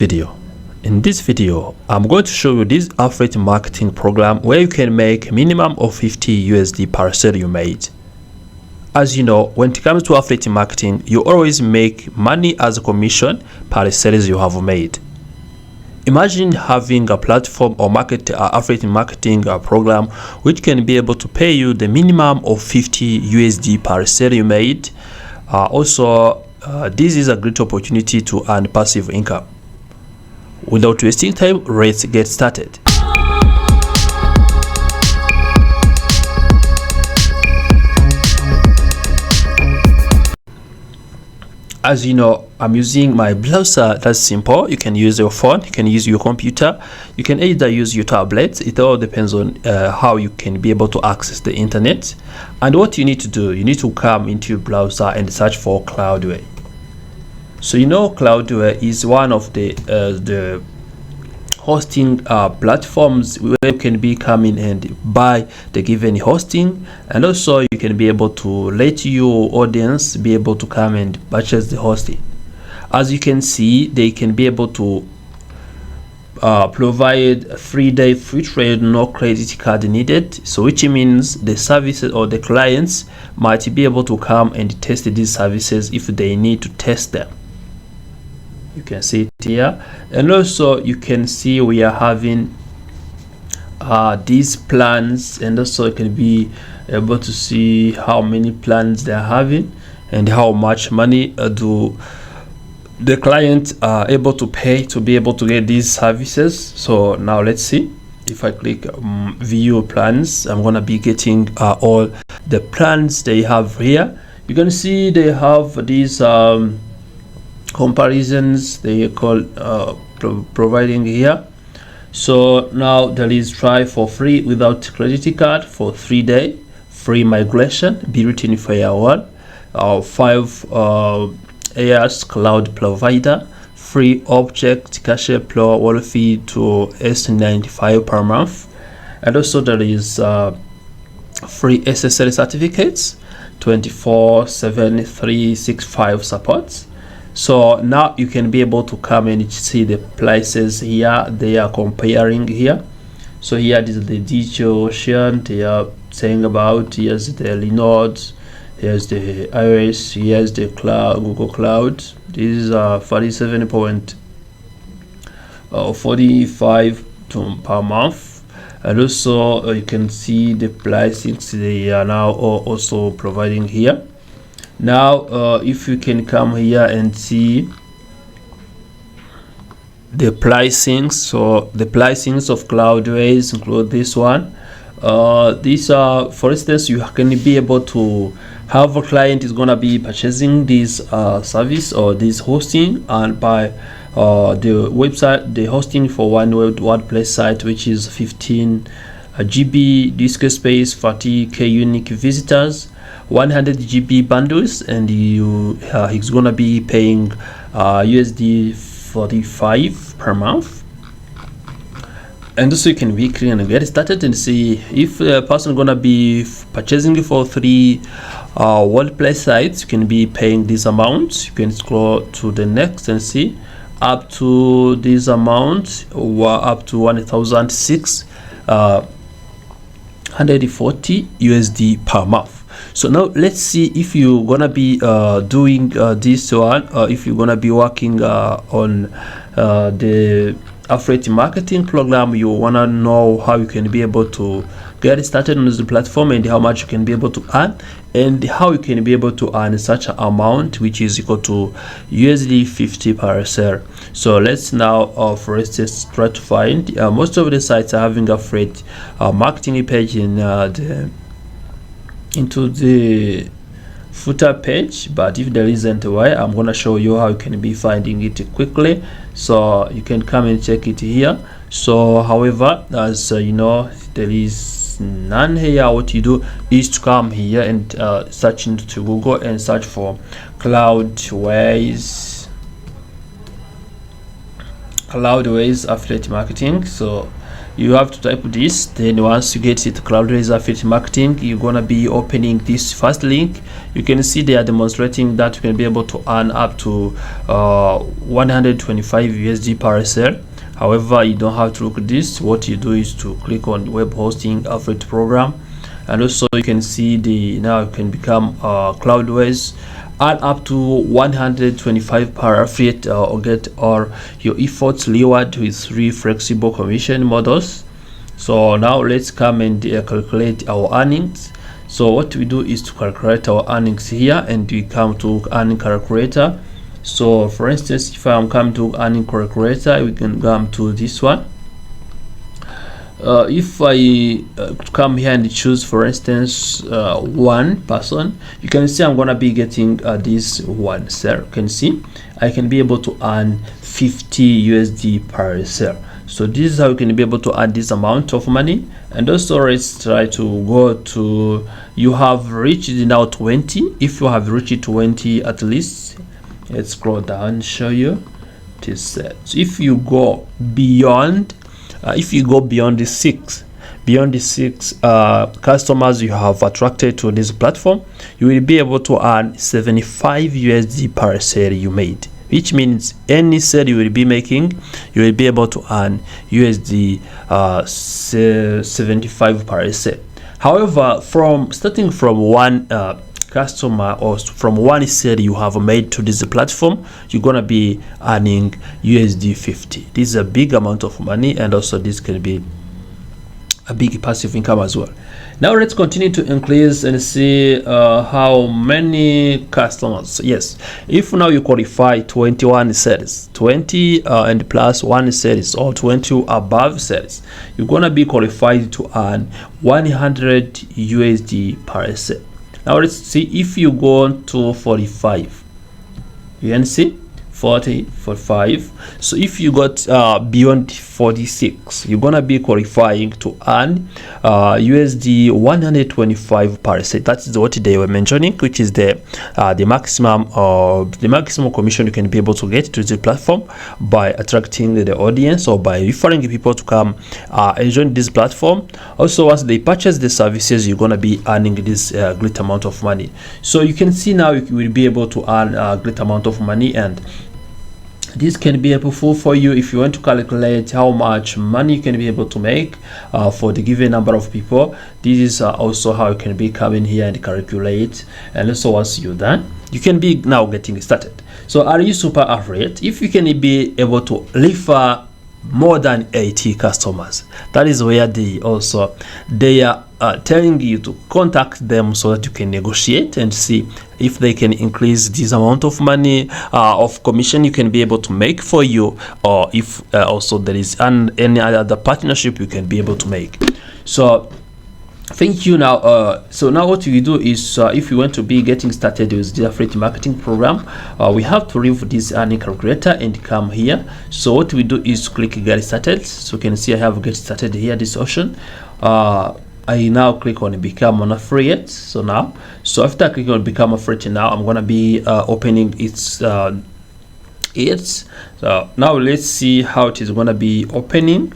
video. In this video, I'm going to show you this affiliate marketing program where you can make minimum of 50 USD per sale you made. As you know, when it comes to affiliate marketing, you always make money as a commission per sales you have made. Imagine having a platform or affiliate marketing program which can be able to pay you the minimum of 50 USD per sale you made. This is a great opportunity to earn passive income. Without wasting time, let's get started. As you know, I'm using my browser. That's simple. You can use your phone, you can use your computer, you can either use your tablet. It all depends on how you can be able to access the internet. And what you need to do, you need to come into your browser and search for Cloudway. So you know Cloudway is one of the hosting platforms where you can be coming and buy the given hosting, and also you can be able to let your audience be able to come and purchase the hosting. As you can see, they can be able to provide a 3-day free trade, no credit card needed, so which means the services or the clients might be able to come and test these services if they need to test them. You can see it here, and also you can see we are having these plans, and also you can be able to see how many plans they are having and how much money do the client are able to pay to be able to get these services. So now let's see. If I click view plans, I'm gonna be getting all the plans they have here. You can see they have these comparisons they call providing here. So now there is try for free without credit card for 3-day, free migration, be written for year 1, 5 years cloud provider, free object cache pro wall fee to S95 per month, and also there is free SSL certificates, 24/7 365 supports. So now you can be able to come and see the prices here. They are comparing here. So here this is the DigitalOcean. They are saying about, here's the Linode, here's the iOS, here's the cloud, Google Cloud. These are 47.45 per month, and also you can see the pricings they are now also providing here. Now if you can come here and see the pricings, so the pricings of Cloudways include this one. These are, for instance, you can be able to have a client is gonna be purchasing this service or this hosting, and buy the website, the hosting for one WordPress site, which is 15 GB disk space, 40k unique visitors, 100 GB bundles, and he's gonna be paying USD 45 per month. And also you can be clear and get started and see if the person gonna be purchasing for 3 WordPress sites. You can be paying this amount. You can scroll to the next and see up to this amount, or up to 1,640 USD per month. So now let's see if you're gonna be doing this one, if you're gonna be working on the affiliate marketing program. You wanna know how you can be able to get started on the platform, and how much you can be able to earn, and how you can be able to earn such an amount which is equal to USD 50 per sale. So let's now for instance try to find most of the sites are having affiliate marketing page into the footer page, but if there isn't, why, I'm gonna show you how you can be finding it quickly, so you can come and check it here. So however, as you know, there is none here. What you do is to come here and search into Google and search for Cloudways Cloudways affiliate marketing. So you have to type this. Then once you get it, Cloudways affiliate marketing, you're gonna be opening this first link. You can see they are demonstrating that you can be able to earn up to 125 USD per sale. However, you don't have to look at this. What you do is to click on web hosting affiliate program, and also you can see the now you can become Cloudways, earn up to 125 per affiliate, or get all your efforts reward with 3 flexible commission models. So now let's come and calculate our earnings. So what we do is to calculate our earnings here, and we come to earning calculator. So for instance, if I'm coming to earning calculator, we can come to this one. If I come here and choose, for instance, one person, you can see I'm gonna be getting this one sale. You can see I can be able to earn 50 USD per sale. So this is how you can be able to earn this amount of money. And also let's try to go to, you have reached now 20. If you have reached 20 at least, let's scroll down and show you this set. So if you go beyond the six customers you have attracted to this platform, you will be able to earn 75 USD per sale you made, which means any sale you will be making, you will be able to earn USD 75 per sale. However, starting from one customer or from one sale you have made to this platform, you're gonna be earning USD 50. This is a big amount of money, and also this can be a big passive income as well. Now let's continue to increase and see how many customers. Yes, if now you qualify 21 sales, 20 and plus 1 sales, or 20 above sales, you're gonna be qualified to earn 100 USD per sale. Now let's see, if you go to 45, you can see 40, 45. So if you got beyond 46, you're gonna be qualifying to earn USD 125 per set. That is what they were mentioning, which is the maximum commission you can be able to get to the platform by attracting the audience, or by referring people to come and join this platform. Also, once they purchase the services, you're gonna be earning this great amount of money. So you can see now you will be able to earn a great amount of money, and this can be helpful for you if you want to calculate how much money you can be able to make for the given number of people. This is also how you can be coming here and calculate. And also once you're done, you can be now getting started. So are you super affiliate? If you can be able to refer more than 80 customers, that is where they are telling you to contact them so that you can negotiate and see if they can increase this amount of money of commission you can be able to make for you, or if also there is any other partnership you can be able to make. So thank you. Now so now what we do is if you want to be getting started with the affiliate marketing program, we have to leave this earning calculator and come here. So what we do is click get started. So you can see I have get started here, this option. I now click on become an affiliate. So after I click on become affiliate, now I'm gonna be opening its so now let's see how it is gonna be opening.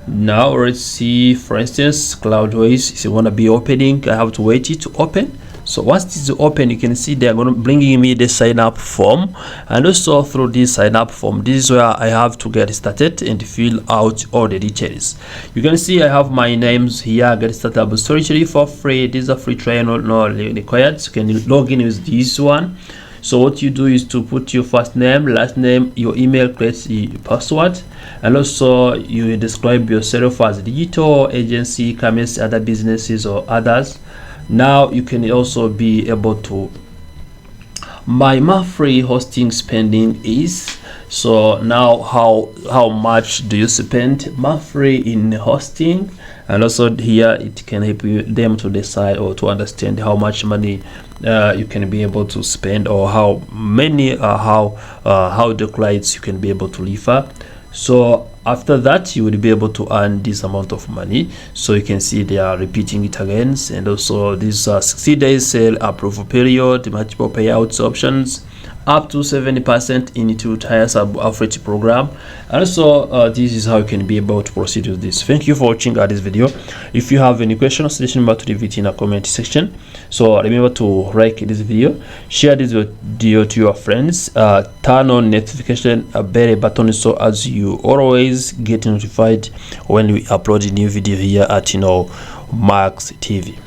Now let's see, for instance, Cloudways is going to be opening. I have to wait it to open. So once this is open, you can see they are going to bringing me the sign up form, and also through this sign up form, this is where I have to get started and fill out all the details. You can see I have my names here. Get started storage for free. This is a free trial, no required. So you can log in with this one. So what you do is to put your first name, last name, your email, create your password, and also you describe yourself as digital agency, comments, other businesses or others. Now you can also be able to, my monthly hosting spending is, so now how much do you spend monthly in hosting, and also here it can help you them to decide or to understand how much money you can be able to spend, or how many how the clients you can be able to refer. So after that you will be able to earn this amount of money. So you can see they are repeating it again, and also these 60 days sale approval period, multiple payouts options, up to 70% into Tire Sub affiliate program. And so this is how you can be able to proceed with this. Thank you for watching this video. If you have any questions or suggestions, about to leave it in a comment section. So remember to like this video, share this video to your friends, turn on notification bell button so as you always get notified when we upload a new video here at Max TV.